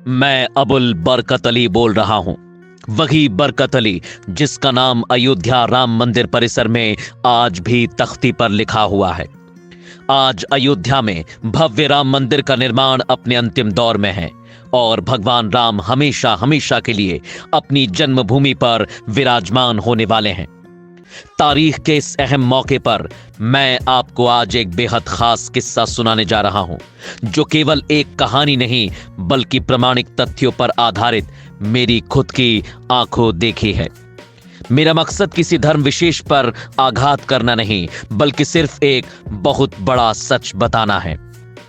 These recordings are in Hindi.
मैं अबुल बरकत अली बोल रहा हूं। वही बरकत अली जिसका नाम अयोध्या राम मंदिर परिसर में आज भी तख्ती पर लिखा हुआ है। आज अयोध्या में भव्य राम मंदिर का निर्माण अपने अंतिम दौर में है और भगवान राम हमेशा हमेशा के लिए अपनी जन्मभूमि पर विराजमान होने वाले हैं। तारीख के इस अहम मौके पर मैं आपको आज एक बेहद खास किस्सा सुनाने जा रहा हूं, जो केवल एक कहानी नहीं बल्कि प्रामाणिक तथ्यों पर आधारित मेरी खुद की आंखों देखी है। मेरा मकसद किसी धर्म विशेष पर आघात करना नहीं बल्कि सिर्फ एक बहुत बड़ा सच बताना है।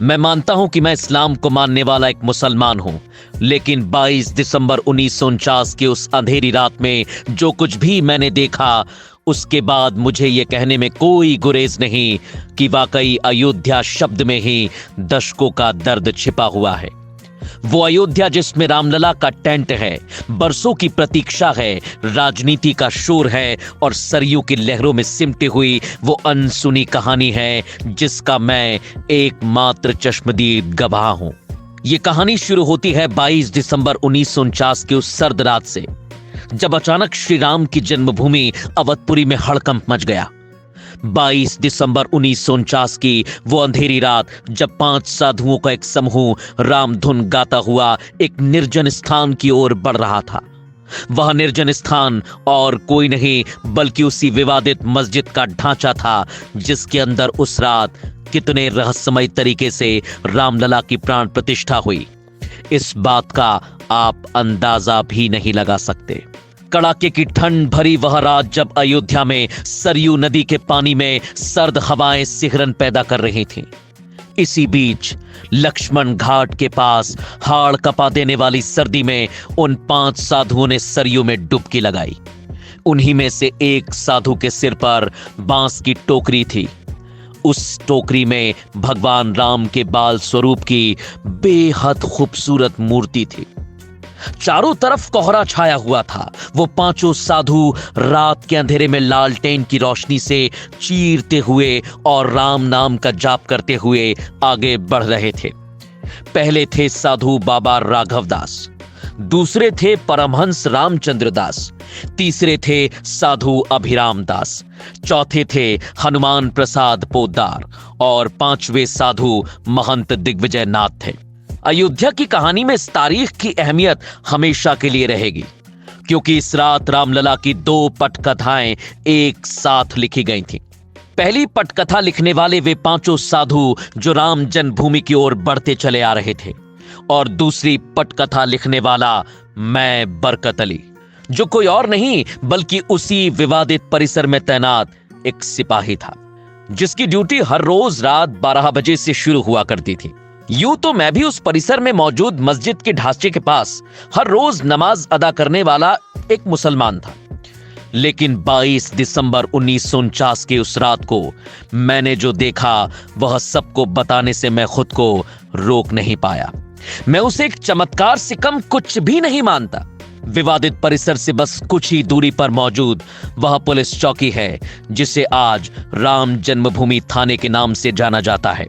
मैं मानता हूं कि मैं इस्लाम को मानने वाला एक मुसलमान हूं, लेकिन 22 दिसंबर 1949 की उस अंधेरी रात में जो कुछ भी मैंने देखा, उसके बाद मुझे यह कहने में कोई गुरेज नहीं कि वाकई अयोध्या शब्द में ही दशकों का दर्द छिपा हुआ है। वो अयोध्या जिसमें रामलला का टेंट है, बरसों की प्रतीक्षा है, राजनीति का शोर है और सरयू की लहरों में सिमटी हुई वो अनसुनी कहानी है जिसका मैं एकमात्र चश्मदीद गवाह हूं। ये कहानी शुरू होती है 22 दिसंबर 1949 की उस सर्द रात से, जब अचानक श्री राम की जन्मभूमि अवधपुरी में हड़कंप मच गया। 22 दिसंबर 1949 की वो अंधेरी रात जब 5 साधुओं का एक समूह रामधुन गाता हुआ एक निर्जन स्थान की ओर बढ़ रहा था। वह निर्जन स्थान और कोई नहीं बल्कि उसी विवादित मस्जिद का ढांचा था जिसके अंदर उस रात कितने रहस्यमय तरीके से रामलला की प्राण प्रतिष्ठा हुई, इस बात का आप अंदाजा भी नहीं लगा सकते। कड़ाके की ठंड भरी वह रात जब अयोध्या में सरयू नदी के पानी में सर्द हवाएं सिहरन पैदा कर रही थीं। इसी बीच लक्ष्मण घाट के पास हाड़ कपा देने वाली सर्दी में उन 5 साधुओं ने सरयू में डुबकी लगाई। उन्हीं में से एक साधु के सिर पर बांस की टोकरी थी। उस टोकरी में भगवान राम के बाल स्वरूप की बेहद खूबसूरत मूर्ति थी। चारों तरफ कोहरा छाया हुआ था। वो 5 साधु रात के अंधेरे में लालटेन की रोशनी से चीरते हुए और राम नाम का जाप करते हुए आगे बढ़ रहे थे। पहले थे साधु बाबा राघव दास, दूसरे थे परमहंस रामचंद्र दास, तीसरे थे साधु अभिराम दास, चौथे थे हनुमान प्रसाद पोद्दार और 5वें साधु महंत दिग्विजय नाथ थे। अयोध्या की कहानी में इस तारीख की अहमियत हमेशा के लिए रहेगी, क्योंकि इस रात रामलला की 2 पटकथाएं एक साथ लिखी गई थीं। पहली पटकथा लिखने वाले वे 5 साधु जो राम जन्मभूमि की ओर बढ़ते चले आ रहे थे, और दूसरी पटकथा लिखने वाला मैं बरकत अली, जो कोई और नहीं बल्कि उसी विवादित परिसर में तैनात एक सिपाही था, जिसकी ड्यूटी हर रोज रात 12 बजे से शुरू हुआ करती थी। यूं तो मैं भी उस परिसर में मौजूद मस्जिद के ढांचे के पास हर रोज नमाज अदा करने वाला एक मुसलमान था, लेकिन 22 दिसंबर 1949 की उस रात को मैंने जो देखा वह सबको बताने से मैं खुद को रोक नहीं पाया। मैं उसे एक चमत्कार से कम कुछ भी नहीं मानता। विवादित परिसर से बस कुछ ही दूरी पर मौजूद वह पुलिस चौकी है जिसे आज राम जन्मभूमि थाने के नाम से जाना जाता है,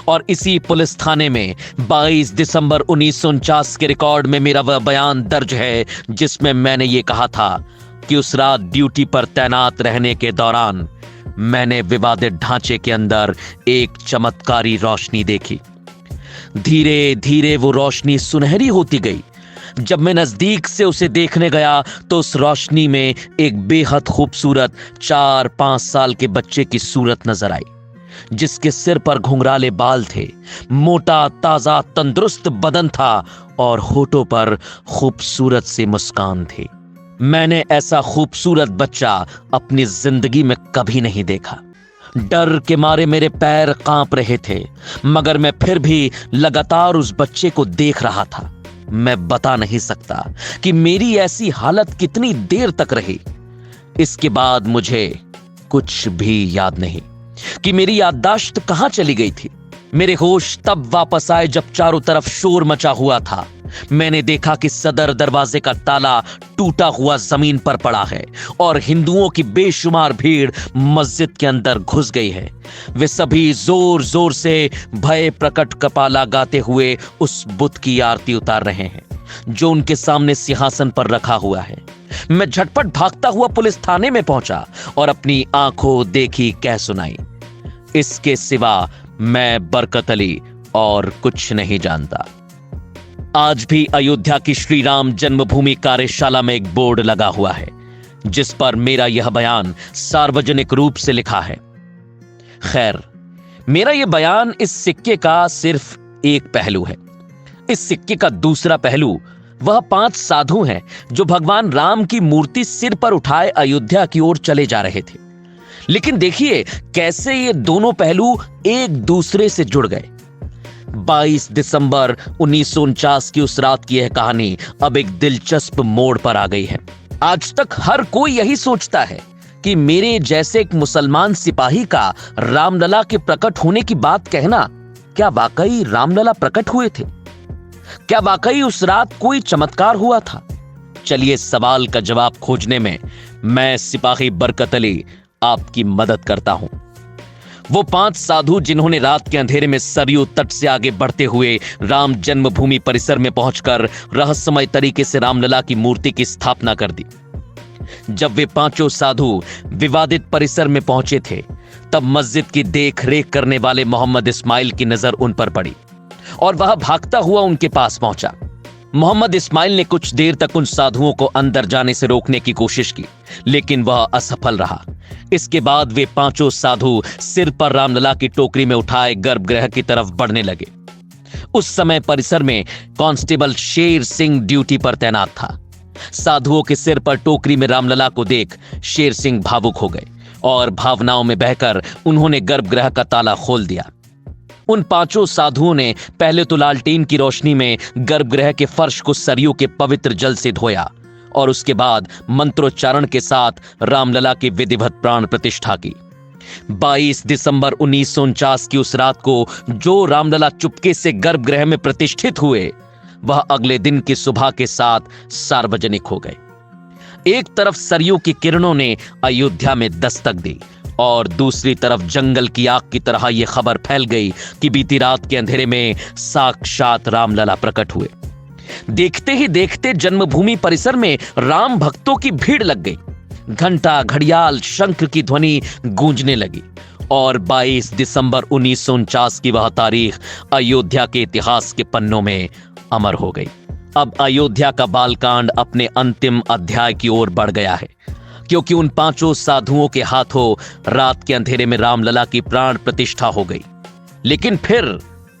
और इसी पुलिस थाने में 22 दिसंबर 1949 के रिकॉर्ड में मेरा वह बयान दर्ज है जिसमें मैंने ये कहा था कि उस रात ड्यूटी पर तैनात रहने के दौरान मैंने विवादित ढांचे के अंदर एक चमत्कारी रोशनी देखी। धीरे धीरे वो रोशनी सुनहरी होती गई। जब मैं नजदीक से उसे देखने गया तो उस रोशनी में एक बेहद खूबसूरत 4-5 साल के बच्चे की सूरत नजर आई, जिसके सिर पर घुंघराले बाल थे, मोटा ताजा तंदुरुस्त बदन था और होठों पर खूबसूरत सी मुस्कान थी। मैंने ऐसा खूबसूरत बच्चा अपनी जिंदगी में कभी नहीं देखा। डर के मारे मेरे पैर कांप रहे थे, मगर मैं फिर भी लगातार उस बच्चे को देख रहा था। मैं बता नहीं सकता कि मेरी ऐसी हालत कितनी देर तक रही। इसके बाद मुझे कुछ भी याद नहीं कि मेरी याददाश्त कहां चली गई थी। मेरे होश तब वापस आए जब चारों तरफ शोर मचा हुआ था। मैंने देखा कि सदर दरवाजे का ताला टूटा हुआ जमीन पर पड़ा है और हिंदुओं की बेशुमार भीड़ मस्जिद के अंदर घुस गई है। वे सभी जोर जोर से भय प्रकट कपाला गाते हुए उस बुत की आरती उतार रहे हैं जो उनके सामने सिंहासन पर रखा हुआ है। मैं झटपट भागता हुआ पुलिस थाने में पहुंचा और अपनी आंखों देखी कह सुनाई। इसके सिवा मैं बरकत अली और कुछ नहीं जानता। आज भी अयोध्या की श्री राम जन्मभूमि कार्यशाला में एक बोर्ड लगा हुआ है जिस पर मेरा यह बयान सार्वजनिक रूप से लिखा है। खैर, मेरा यह बयान इस सिक्के का सिर्फ एक पहलू है। इस सिक्के का दूसरा पहलू वह 5 साधु हैं जो भगवान राम की मूर्ति सिर पर उठाए अयोध्या की ओर चले जा रहे थे। लेकिन देखिए कैसे ये दोनों पहलू एक दूसरे से जुड़ गए। 22 दिसंबर 1949 की उस रात की यह कहानी अब एक दिलचस्प मोड़ पर आ गई है। आज तक हर कोई यही सोचता है कि मेरे जैसे एक मुसलमान सिपाही का रामलला के प्रकट होने की बात कहना, क्या वाकई रामलला प्रकट हुए थे? क्या वाकई उस रात कोई चमत्कार हुआ था? चलिए इस सवाल का जवाब खोजने में मैं सिपाही बरकत अली आपकी मदद करता हूं। वो 5 साधु जिन्होंने रात के अंधेरे में सरयू तट से आगे बढ़ते हुए राम जन्मभूमि परिसर में पहुंचकर रहस्यमय तरीके से रामलला की मूर्ति की स्थापना कर दी। जब वे 5 साधु विवादित परिसर में पहुंचे थे तब मस्जिद की देख रेख करने वाले मोहम्मद इस्माइल की नजर उन पर पड़ी और वह भागता हुआ उनके पास पहुंचा। मोहम्मद इस्माइल ने कुछ देर तक उन साधुओं को अंदर जाने से रोकने की कोशिश की लेकिन वह असफल रहा। इसके बाद वे 5 साधु सिर पर रामलला की टोकरी में उठाए गर्भगृह की तरफ बढ़ने लगे। उस समय परिसर में कांस्टेबल शेर सिंह ड्यूटी पर तैनात था। साधुओं के सिर पर टोकरी में रामलला को देख शेर सिंह भावुक हो गए और भावनाओं में बहकर उन्होंने गर्भगृह का ताला खोल दिया। उन 5 साधुओं ने पहले तो लालटेन की रोशनी में गर्भगृह के फर्श को सरयू के पवित्र जल से धोया और उसके बाद मंत्रोच्चारण के साथ रामलला की विधिवत प्राण प्रतिष्ठा की। 22 दिसंबर 1949 की उस रात को जो रामलला चुपके से गर्भगृह में प्रतिष्ठित हुए वह अगले दिन की सुबह के साथ सार्वजनिक हो गए। एक तरफ सरयू की किरणों ने अयोध्या में दस्तक दी और दूसरी तरफ जंगल की आग की तरह यह खबर फैल गई कि बीती रात के अंधेरे में साक्षात रामलला प्रकट हुए। देखते ही देखते जन्मभूमि परिसर में राम भक्तों की भीड़ लग गई। घंटा, घड़ियाल, शंख की ध्वनि गूंजने लगी और 22 दिसंबर 1949 की वह तारीख अयोध्या के इतिहास के पन्नों में अमर हो गई। अब अयोध्या का बालकांड अपने अंतिम अध्याय की ओर बढ़ गया है क्योंकि उन 5 साधुओं के हाथों रात के अंधेरे में रामलला की प्राण प्रतिष्ठा हो गई। लेकिन फिर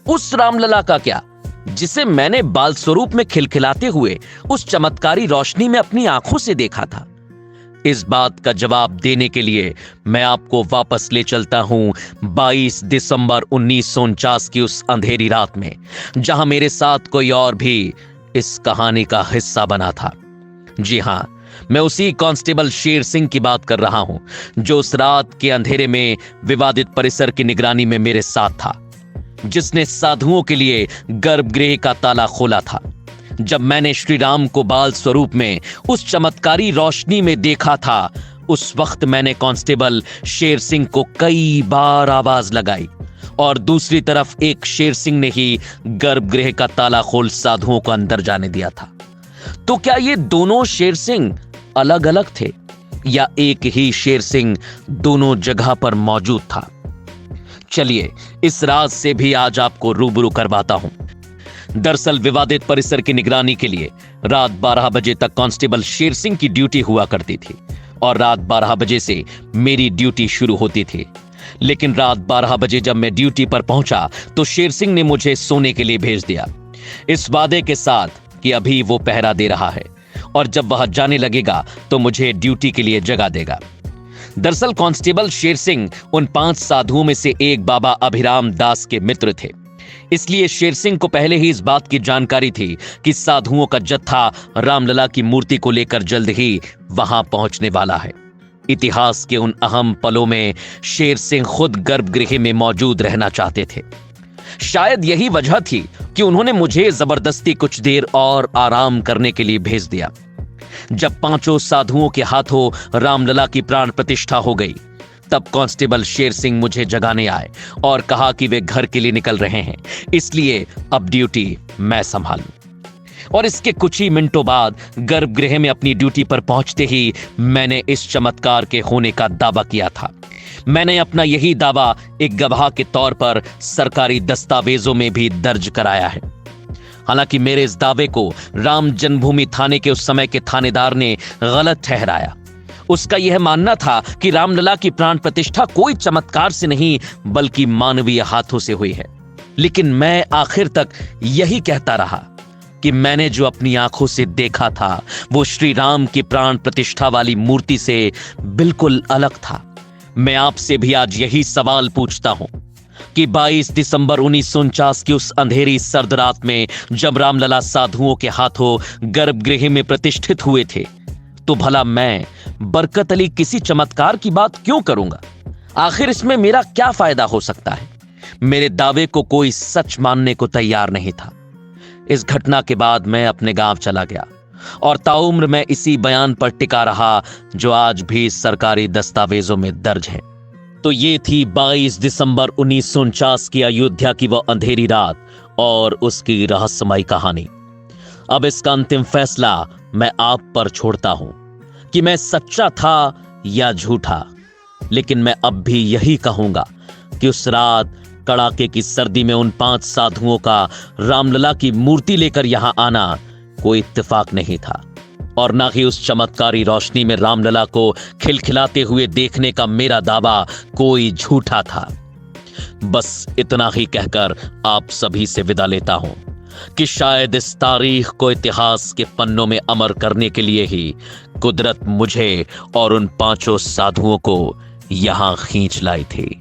उस रामलला का क्या जिसे मैंने बाल स्वरूप में खिलखिलाते हुए उस चमत्कारी रोशनी में अपनी आंखों से देखा था? इस बात का जवाब देने के लिए मैं आपको वापस ले चलता हूं 22 दिसंबर 1949 की उस अंधेरी रात में जहां मेरे साथ कोई और भी इस कहानी का हिस्सा बना था। जी हां, मैं उसी कांस्टेबल शेर सिंह की बात कर रहा हूं जो उस रात के अंधेरे में विवादित परिसर की निगरानी में मेरे साथ था, जिसने साधुओं के लिए गर्भगृह का ताला खोला था। जब मैंने श्री राम को बाल स्वरूप में उस चमत्कारी रोशनी में देखा था उस वक्त मैंने कांस्टेबल शेर सिंह को कई बार आवाज लगाई और दूसरी तरफ एक शेर सिंह ने ही गर्भगृह का ताला खोल साधुओं को अंदर जाने दिया था। तो क्या ये दोनों शेर सिंह अलग अलग थे या एक ही शेर सिंह दोनों जगह पर मौजूद था? चलिए इस राज से भी आज आपको रूबरू करवाता हूं। दरअसल विवादित परिसर की निगरानी के लिए रात 12 बजे तक कांस्टेबल शेर सिंह की ड्यूटी हुआ करती थी और रात 12 बजे से मेरी ड्यूटी शुरू होती थी। लेकिन रात 12 बजे जब मैं ड्यूटी पर पहुंचा तो शेर सिंह ने मुझे सोने के लिए भेज दिया, इस वादे के साथ कि अभी वो पहरा दे रहा है और जब वह जाने लगेगा तो मुझे ड्यूटी के लिए जगा देगा। दरअसल कांस्टेबल शेर सिंह उन 5 साधुओं में से एक बाबा अभिराम दास के मित्र थे, इसलिए शेर सिंह को पहले ही इस बात की जानकारी थी कि साधुओं का जत्था रामलला की मूर्ति को लेकर जल्द ही वहां पहुंचने वाला है। इतिहास के उन अहम पलों में शेर सिंह खुद गर्भगृह में मौजूद रहना चाहते थे। शायद यही वजह थी कि उन्होंने मुझे जबरदस्ती कुछ देर और आराम करने के लिए भेज दिया। जब पांचों साधुओं के हाथों रामलला की प्राण प्रतिष्ठा हो गई, तब कांस्टेबल शेर सिंह मुझे जगाने आए और कहा कि वे घर के लिए निकल रहे हैं, इसलिए अब ड्यूटी मैं संभालूं। और इसके कुछ ही मिनटों बाद गर्भगृह में अपनी ड्यूटी पर पहुंचते ही मैंने इस चमत्कार के होने का दावा किया था। मैंने अपना यही दावा एक गवाह के तौर पर सरकारी दस्तावेजों में भी दर्ज कराया है। हालांकि मेरे इस दावे को राम जन्मभूमि थाने के उस समय के थानेदार ने गलत ठहराया। उसका यह मानना था कि रामलला की प्राण प्रतिष्ठा कोई चमत्कार से नहीं बल्कि मानवीय हाथों से हुई है। लेकिन मैं आखिर तक यही कहता रहा कि मैंने जो अपनी आंखों से देखा था वो श्री राम की प्राण प्रतिष्ठा वाली मूर्ति से बिल्कुल अलग था। मैं आपसे भी आज यही सवाल पूछता हूं कि 22 दिसंबर 1949 की उस अंधेरी सर्द रात में जब रामलला साधुओं के हाथों गर्भगृह में प्रतिष्ठित हुए थे, तो भला मैं बरकत अली किसी चमत्कार की बात क्यों करूंगा? आखिर इसमें मेरा क्या फायदा हो सकता है? मेरे दावे को कोई सच मानने को तैयार नहीं था। इस घटना के बाद मैं अपने गांव चला गया और ताउम्र मैं इसी बयान पर टिका रहा जो आज भी सरकारी दस्तावेजों में दर्ज है। तो ये थी 22 दिसंबर 1949 की अयोध्या की वह अंधेरी रात और उसकी रहस्यमयी कहानी। अब इसका अंतिम फैसला मैं आप पर छोड़ता हूं कि मैं सच्चा था या झूठा। लेकिन मैं अब भी यही कहूंगा कि उस रात कड़ाके की सर्दी में उन 5 साधुओं का रामलला की मूर्ति लेकर यहां आना कोई इत्तेफाक नहीं था, और ना ही उस चमत्कारी रोशनी में रामलला को खिलखिलाते हुए देखने का मेरा दावा कोई झूठा था। बस इतना ही कहकर आप सभी से विदा लेता हूं कि शायद इस तारीख को इतिहास के पन्नों में अमर करने के लिए ही कुदरत मुझे और उन 5 साधुओं को यहां खींच लाई थी।